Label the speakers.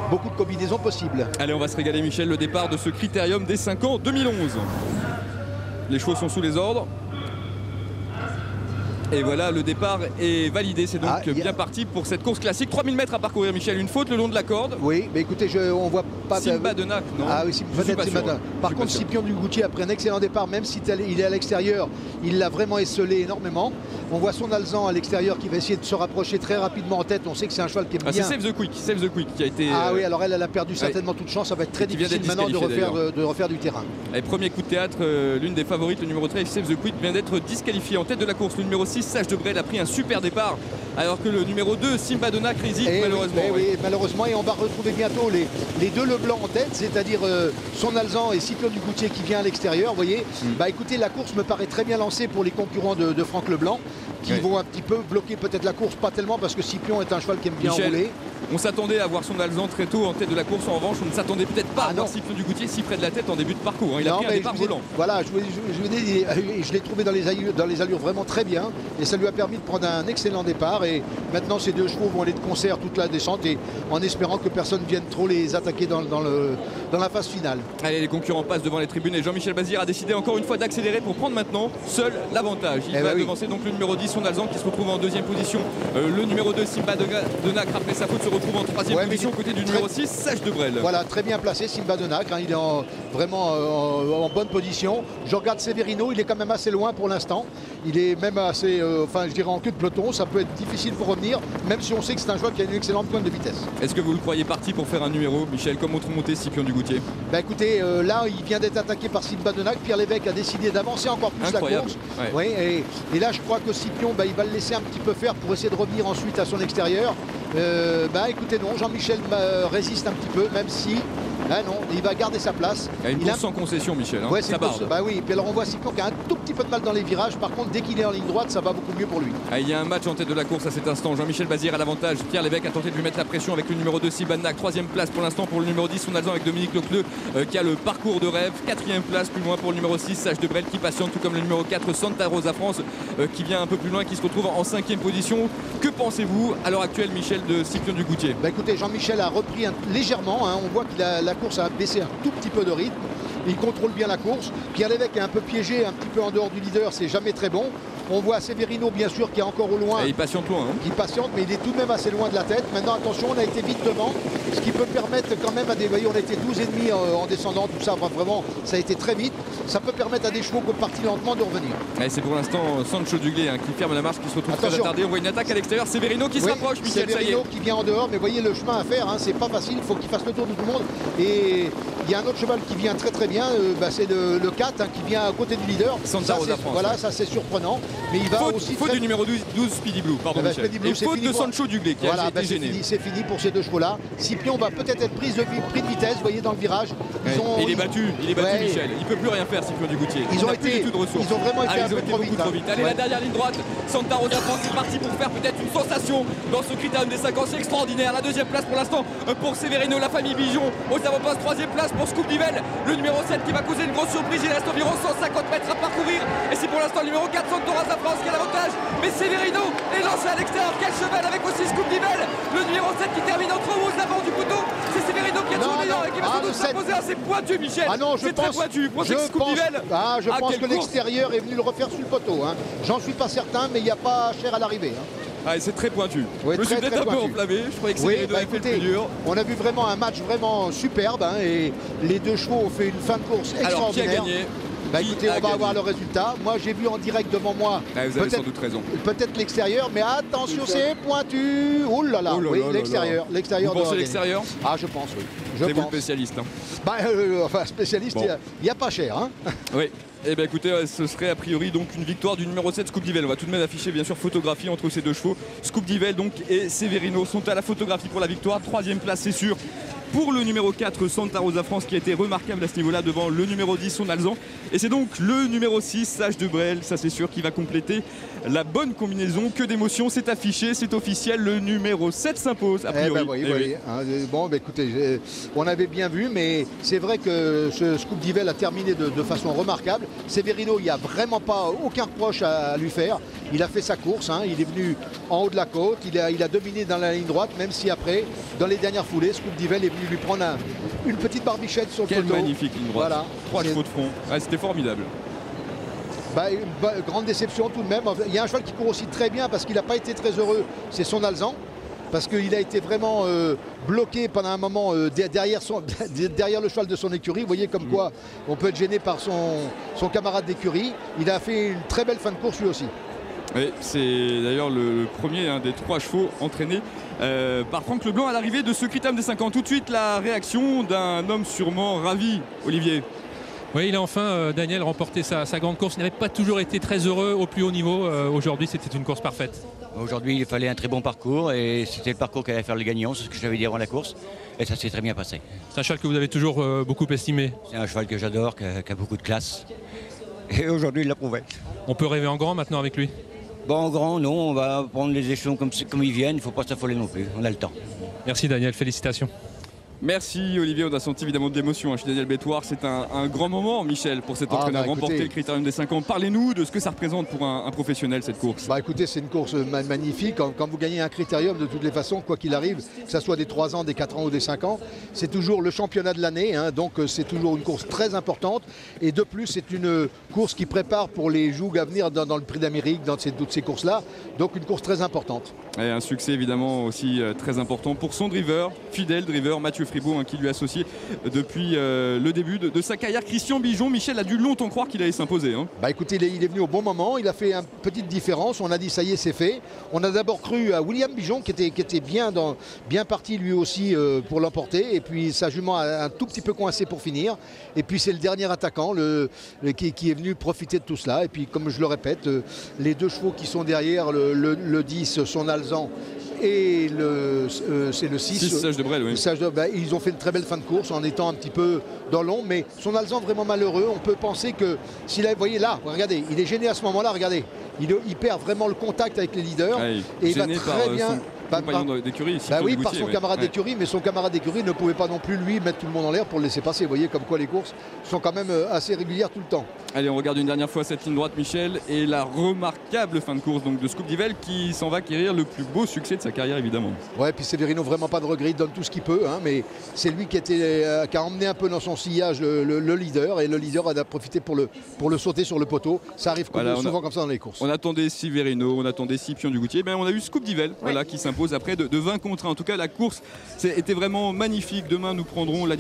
Speaker 1: beaucoup de combinaisons possibles.
Speaker 2: Allez, on va se régaler, Michel, le départ de ce Critérium des 5 ans 2011. Les chevaux sont sous les ordres. Et voilà, le départ est validé, c'est donc bien parti pour cette course classique. 3000 mètres à parcourir, Michel, une faute le long de la corde.
Speaker 1: Oui, mais écoutez, on voit pas...
Speaker 2: Simba de Nac, non?
Speaker 1: Ah oui, peut-être Simba de Nac. Par contre, Scipion du Goutier, après un excellent départ, même s'il est à l'extérieur, il l'a vraiment esselé énormément. On voit son Alzan à l'extérieur qui va essayer de se rapprocher très rapidement en tête. On sait que c'est un cheval qui est bien...
Speaker 2: C'est Save the Quick qui a été...
Speaker 1: Ah oui, alors elle a perdu certainement toute chance. Ça va être très difficile maintenant de refaire du terrain.
Speaker 2: Allez, premier coup de théâtre, l'une des favorites, le numéro 13, Save the Quick, vient d'être disqualifié en tête de la course. Le numéro 6, Sage de Brel, a pris un super départ, alors que le numéro 2, Simba de Nac, résiste malheureusement.
Speaker 1: Oui, malheureusement, et on va retrouver bientôt les deux Leblanc en tête, c'est-à-dire son Alzan et Scipion du Goutier qui vient à l'extérieur. Vous voyez, bah écoutez, la course me paraît très bien lancée pour les concurrents de Franck Leblanc, qui vont un petit peu bloquer peut-être la course, pas tellement parce que Scipion est un cheval qui aime bien rouler.
Speaker 2: On s'attendait à voir son Alzan très tôt en tête de la course. En revanche, on ne s'attendait peut-être pas à voir Scipion du Goutier si près de la tête en début de parcours. Il a pris un départ volant.
Speaker 1: Voilà, je l'ai trouvé dans les allures vraiment très bien, et ça lui a permis de prendre un excellent départ. Et maintenant, ces deux chevaux vont aller de concert toute la descente, et en espérant que personne ne vienne trop les attaquer dans la phase finale.
Speaker 2: Allez, les concurrents passent devant les tribunes et Jean-Michel Bazir a décidé encore une fois d'accélérer pour prendre maintenant seul l'avantage. Il va devancer donc le numéro 10, son Alzan, qui se retrouve en deuxième position. Le numéro 2, Simba de Nac, après sa faute, se retrouve en troisième position, côté du numéro 6, Sage de Brel.
Speaker 1: Voilà, très bien placé Simba de Nac, il est vraiment en bonne position. Je regarde Severino, il est quand même assez loin pour l'instant. Il est même assez, je dirais en queue de peloton. Ça peut être difficile pour revenir, même si on sait que c'est un joueur qui a une excellente pointe de vitesse.
Speaker 2: Est-ce que vous le croyez parti pour faire un numéro, Michel, comme autre montée Scipion du Goutier?
Speaker 1: Bah écoutez, là il vient d'être attaqué par Simba de Nac. Pierre Lévesque a décidé d'avancer encore plus la course. Oui, et là je crois que Scipion, il va le laisser un petit peu faire pour essayer de revenir ensuite à son extérieur. Écoutez, non, Jean-Michel résiste un petit peu, même si... non, il va garder sa place.
Speaker 2: Il y a une course sans concession, Michel.
Speaker 1: Ouais, ça barde. Bah oui, et puis alors on voit Scipion qui a un tout petit peu de mal dans les virages. Par contre, dès qu'il est en ligne droite, ça va beaucoup mieux pour lui.
Speaker 2: Il y a un match en tête de la course à cet instant. Jean-Michel Bazir à l'avantage. Pierre Lévesque a tenté de lui mettre la pression avec le numéro 2, Simba de Nac. Troisième place pour l'instant pour le numéro 10, son Alzan, avec Dominique Lecleux qui a le parcours de rêve. Quatrième place plus loin pour le numéro 6, Sage de Brel, qui patiente, tout comme le numéro 4, Santa Rosa France, qui vient un peu plus loin, qui se retrouve en cinquième position. Que pensez-vous à l'heure actuelle, Michel, de Scipion du Goutier?
Speaker 1: Bah écoutez, Jean-Michel a repris légèrement. On voit que la course a baissé un tout petit peu de rythme. Il contrôle bien la course. Pierre Lévesque est un peu piégé, un petit peu en dehors du leader, c'est jamais très bon. On voit Severino bien sûr qui est encore au loin.
Speaker 2: Et il patiente loin.
Speaker 1: Il patiente, mais il est tout de même assez loin de la tête. Maintenant attention, on a été vite devant, ce qui peut permettre quand même à des... Vous voyez, on a été 12,5 en descendant, tout ça, vraiment, ça a été très vite. Ça peut permettre à des chevaux qui sont partis lentement de revenir.
Speaker 2: C'est pour l'instant Sancho Duglé qui ferme la marche, qui se retrouve très retardé. On voit une attaque à l'extérieur. Severino qui se rapproche, Michel.
Speaker 1: Severino qui vient en dehors, mais voyez le chemin à faire, c'est pas facile, il faut qu'il fasse le tour de tout le monde. Et il y a un autre cheval qui vient très très bien, c'est le 4 qui vient à côté du leader.
Speaker 2: Santa Rosa France.
Speaker 1: Voilà, ça c'est surprenant. Mais il va aussi
Speaker 2: faute du numéro 12 Speedy Blue, pardon Michel. Et faute de Sancho Duglé qui a été gêné.
Speaker 1: C'est fini pour ces deux chevaux-là. Scipion va peut-être être pris de vitesse, vous voyez, dans le virage.
Speaker 2: Il est battu, Michel. Il peut plus rien faire, Scipion du Goutier.
Speaker 1: Ils ont vraiment été un peu trop vite.
Speaker 2: Allez, la dernière ligne droite, Santa Rosa France est parti pour faire peut-être une sensation dans ce Critérium des 5 ans. C'est extraordinaire. La deuxième place pour l'instant pour Severino, la famille Bijon. Aux avant-postes, troisième place pour Scoop Divell, le numéro 7 qui va causer une grosse surprise. Il reste environ 150 mètres à parcourir. Et c'est pour l'instant le numéro 4, Santa Rosa France, qui a l'avantage. Mais Severino est lancé à l'extérieur. Quel cheval avec aussi Scoop Divell, le numéro 7 qui termine entre haut l'avant du poteau. C'est Severino qui est toujours meilleur et qui va sans doute s'imposer. C'est pointu, Michel. C'est très pointu.
Speaker 1: Je pense que l'extérieur est venu le refaire sur le poteau. J'en suis pas certain, mais il n'y a pas cher à l'arrivée.
Speaker 2: C'est très pointu.
Speaker 1: Oui,
Speaker 2: je me suis peut-être un peu enflammé. Je croyais que c'était fait le plus dur.
Speaker 1: On a vu vraiment un match vraiment superbe et les deux chevaux ont fait une fin de course extraordinaire.
Speaker 2: Alors, qui a gagné?
Speaker 1: Écoutez, on va avoir le résultat. Moi, j'ai vu en direct devant moi.
Speaker 2: Vous avez sans doute raison.
Speaker 1: Peut-être l'extérieur, mais attention, c'est pointu. Oh là là, oui, l'extérieur.
Speaker 2: Vous pensez l'extérieur?
Speaker 1: Ah, je pense, oui.
Speaker 2: C'est vous le spécialiste.
Speaker 1: Spécialiste, il n'y a pas cher.
Speaker 2: Oui. Eh bien écoutez, ce serait a priori donc une victoire du numéro 7, Scoop Divell. On va tout de même afficher bien sûr photographie entre ces deux chevaux. Scoop Divell donc et Severino sont à la photographie pour la victoire. Troisième place, c'est sûr, pour le numéro 4, Santa Rosa France, qui a été remarquable à ce niveau-là devant le numéro 10, son Alzan. Et c'est donc le numéro 6, Sage de Brel, ça c'est sûr, qui va compléter la bonne combinaison. Que d'émotion, c'est affiché, c'est officiel, le numéro 7 s'impose a priori.
Speaker 1: Bon, écoutez, on avait bien vu, mais c'est vrai que ce Scoop Divell a terminé de façon remarquable. Severino, il n'y a vraiment pas aucun reproche à lui faire. il a fait sa course, hein, il est venu en haut de la côte, il a dominé dans la ligne droite, même si après, dans les dernières foulées, Scoop Divel est venu lui prendre une petite barbichette sur le poteau.
Speaker 2: Quelle magnifique ligne droite,
Speaker 1: voilà.
Speaker 2: 3 chevaux de front, c'était formidable.
Speaker 1: Grande déception tout de même. Il y a un cheval qui court aussi très bien parce qu'il n'a pas été très heureux, c'est Son Alzan. Parce qu'il a été vraiment bloqué pendant un moment derrière le cheval de son écurie. Vous voyez comme quoi on peut être gêné par son camarade d'écurie. Il a fait une très belle fin de course lui aussi.
Speaker 2: Oui, c'est d'ailleurs le premier des 3 chevaux entraînés par Franck Leblanc à l'arrivée de ce critérium des 5 ans. Tout de suite la réaction d'un homme sûrement ravi, Olivier.
Speaker 3: Oui, il a enfin, Daniel, remporté sa grande course. Il n'avait pas toujours été très heureux au plus haut niveau. Aujourd'hui, c'était une course parfaite.
Speaker 4: Aujourd'hui, il fallait un très bon parcours et c'était le parcours qui allait faire le gagnant, c'est ce que j'avais dit avant la course. Et ça s'est très bien passé.
Speaker 3: C'est un cheval que vous avez toujours beaucoup estimé.
Speaker 4: C'est un cheval que j'adore, qui a beaucoup de classe. Et aujourd'hui, il l'a prouvé.
Speaker 3: On peut rêver en grand maintenant avec lui?
Speaker 4: Bon, en grand, non, on va prendre les échelons comme ils viennent. Il ne faut pas s'affoler non plus, on a le temps.
Speaker 3: Merci Daniel, félicitations.
Speaker 2: Merci Olivier, on a senti évidemment de l'émotion chez Daniel Bétoir. C'est un grand moment, Michel, pour cet entraîneur. Remporter le critérium des 5 ans. Parlez-nous de ce que ça représente pour un professionnel, cette course.
Speaker 1: Écoutez, c'est une course magnifique. Quand vous gagnez un critérium, de toutes les façons, quoi qu'il arrive, que ce soit des 3 ans, des 4 ans ou des 5 ans, c'est toujours le championnat de l'année. Hein, donc c'est toujours une course très importante. Et de plus, c'est une course qui prépare pour les jougs à venir dans le Prix d'Amérique, dans toutes ces courses-là. Donc une course très importante.
Speaker 2: Et un succès évidemment aussi très important pour son driver, fidèle driver, Mathieu Fribourg, qui lui est associé depuis le début de sa carrière. Christian Bijon, Michel a dû longtemps croire qu'il allait s'imposer. Hein.
Speaker 1: Écoutez, il est venu au bon moment, il a fait une petite différence, on a dit ça y est, c'est fait. On a d'abord cru à William Bijon qui était bien parti lui aussi pour l'emporter, et puis sa jument a un tout petit peu coincé pour finir. Et puis c'est le dernier attaquant qui est venu profiter de tout cela. Et puis comme je le répète, les 2 chevaux qui sont derrière, le 10, Son Alzan, et c'est le 6.
Speaker 2: Sage de Brel, oui.
Speaker 1: Ils ont fait une très belle fin de course en étant un petit peu dans l'ombre, mais Son Alzan vraiment malheureux. On peut penser que s'il a, vous voyez là, regardez, il est gêné à ce moment-là, regardez. Il perd vraiment le contact avec les leaders.
Speaker 2: Et
Speaker 1: il va très bien.
Speaker 2: Compagnon d'écurie,
Speaker 1: oui, par son camarade d'écurie, mais son camarade d'écurie ne pouvait pas non plus lui mettre tout le monde en l'air pour le laisser passer. Vous voyez comme quoi les courses sont quand même assez régulières tout le temps.
Speaker 2: Allez, on regarde une dernière fois cette ligne droite, Michel, et la remarquable fin de course donc de Scoop Divel qui s'en va acquérir le plus beau succès de sa carrière évidemment.
Speaker 1: Ouais, puis Severino vraiment pas de regret, il donne tout ce qu'il peut, hein, mais c'est lui qui a emmené un peu dans son sillage le leader, et le leader a profité pour le sauter sur le poteau. Ça arrive souvent comme ça dans les courses.
Speaker 2: On attendait Severino, on attendait Scipion du Goutier, on a eu Scoop Divel qui s'impose après de 20 contre 1. En tout cas, la course était vraiment magnifique. Demain, nous prendrons la